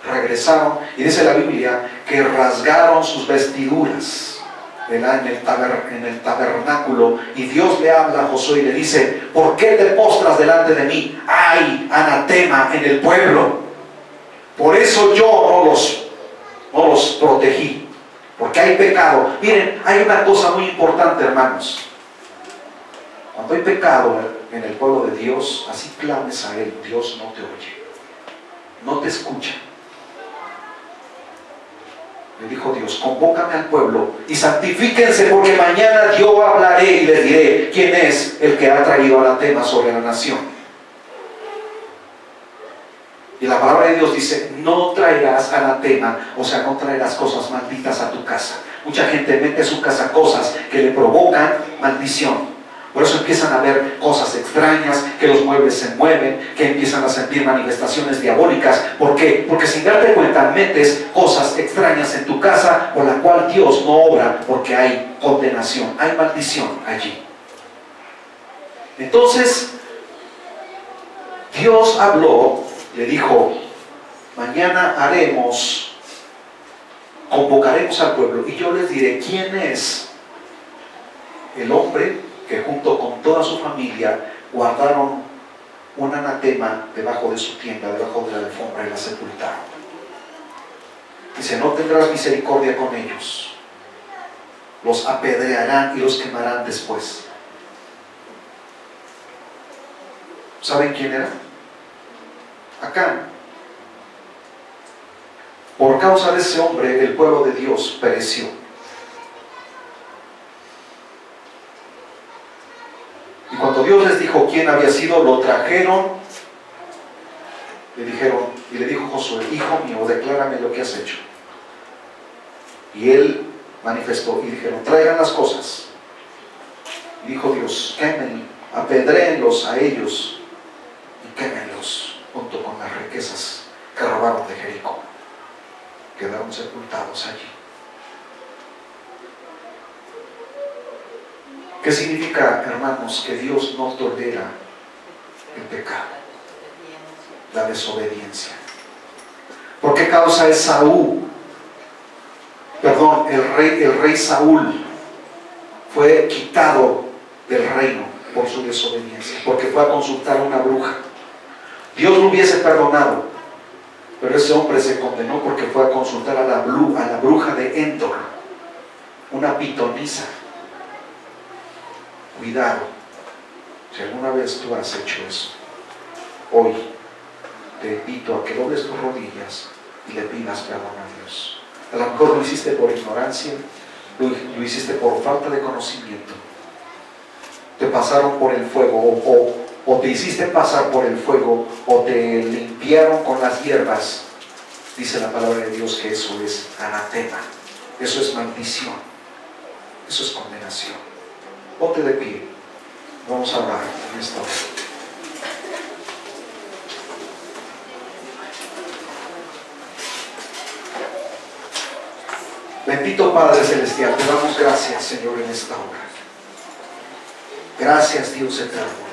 regresaron, y dice la Biblia que rasgaron sus vestiduras en el tabernáculo, y Dios le habla a Josué y le dice: ¿por qué te postras delante de mí? Hay anatema en el pueblo. Por eso yo no los protegí, porque hay pecado. Miren, hay una cosa muy importante, hermanos. Cuando hay pecado en el pueblo de Dios, así clames a Él, Dios no te oye, no te escucha. Le dijo Dios, convócame al pueblo y santifíquense, porque mañana yo hablaré y les diré quién es el que ha traído anatema sobre la nación. Y la palabra de Dios dice, no traerás anatema, o sea, no traerás cosas malditas a tu casa. Mucha gente mete a su casa cosas que le provocan maldición. Por eso empiezan a ver cosas extrañas, que los muebles se mueven, que empiezan a sentir manifestaciones diabólicas. ¿Por qué? Porque sin darte cuenta metes cosas extrañas en tu casa por la cual Dios no obra, porque hay condenación, hay maldición allí. Entonces, Dios habló, le dijo, mañana convocaremos al pueblo y yo les diré quién es el hombre que junto con toda su familia guardaron un anatema debajo de su tienda, debajo de la alfombra, y la sepultaron. Dice, no tendrás misericordia con ellos, los apedrearán y los quemarán después. ¿Saben quién era? Acán. Por causa de ese hombre, el pueblo de Dios pereció. Y cuando Dios les dijo quién había sido, lo trajeron, le dijeron, y le dijo Josué, hijo mío, declárame lo que has hecho. Y él manifestó, y dijeron, traigan las cosas. Y dijo Dios, quemen, apedréenlos a ellos, y quémenlos junto con las riquezas que robaron de Jericó. Quedaron sepultados allí. ¿Qué significa, hermanos, que Dios no tolera el pecado? La desobediencia. ¿Por qué causa el rey Saúl fue quitado del reino por su desobediencia? Porque fue a consultar a una bruja. Dios lo hubiese perdonado, pero ese hombre se condenó porque fue a consultar a la bruja de Endor, una pitonisa. Cuidado, si alguna vez tú has hecho eso, hoy te invito a que dobles tus rodillas y le pidas perdón a Dios. A lo mejor lo hiciste por ignorancia, lo hiciste por falta de conocimiento. Te pasaron por el fuego, o te hiciste pasar por el fuego, o te limpiaron con las hierbas. Dice la palabra de Dios que eso es anatema, eso es maldición, eso es condenación. Ponte de pie, vamos a orar en esta hora. Bendito Padre Celestial, te damos gracias, Señor, en esta hora. Gracias, Dios eterno,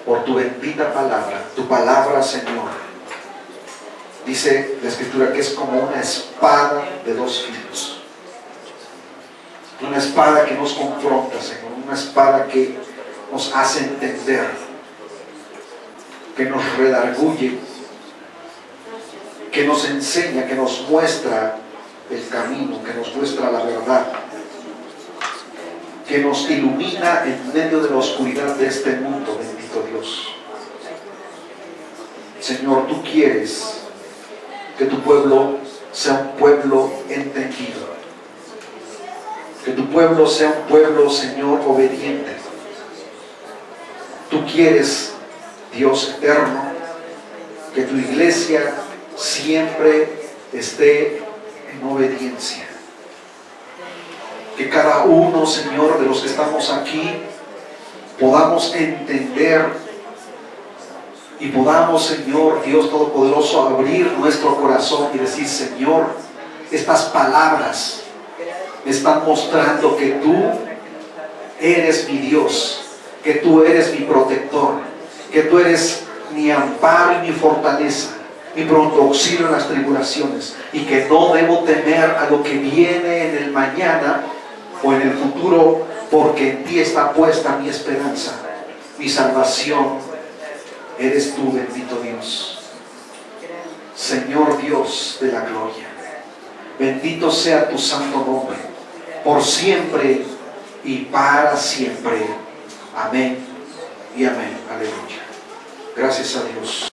por tu bendita palabra, tu palabra, Señor. Dice la Escritura que es como una espada de dos filos. Una espada que nos confronta, Señor, una espada que nos hace entender, que nos redarguye, que nos enseña, que nos muestra el camino, que nos muestra la verdad, que nos ilumina en medio de la oscuridad de este mundo, bendito Dios. Señor, tú quieres que tu pueblo sea un pueblo entendido, que tu pueblo sea un pueblo, Señor, obediente. Tú quieres, Dios eterno, que tu iglesia siempre esté en obediencia. Que cada uno, Señor, de los que estamos aquí, podamos entender y podamos, Señor, Dios Todopoderoso, abrir nuestro corazón y decir, Señor, estas palabras me están mostrando que tú eres mi Dios, que tú eres mi protector, que tú eres mi amparo y mi fortaleza, mi pronto auxilio en las tribulaciones, y que no debo temer a lo que viene en el mañana o en el futuro, porque en ti está puesta mi esperanza, mi salvación. Eres tú, bendito Dios, Señor Dios de la gloria. Bendito sea tu santo nombre, por siempre y para siempre. Amén y amén. Aleluya. Gracias a Dios.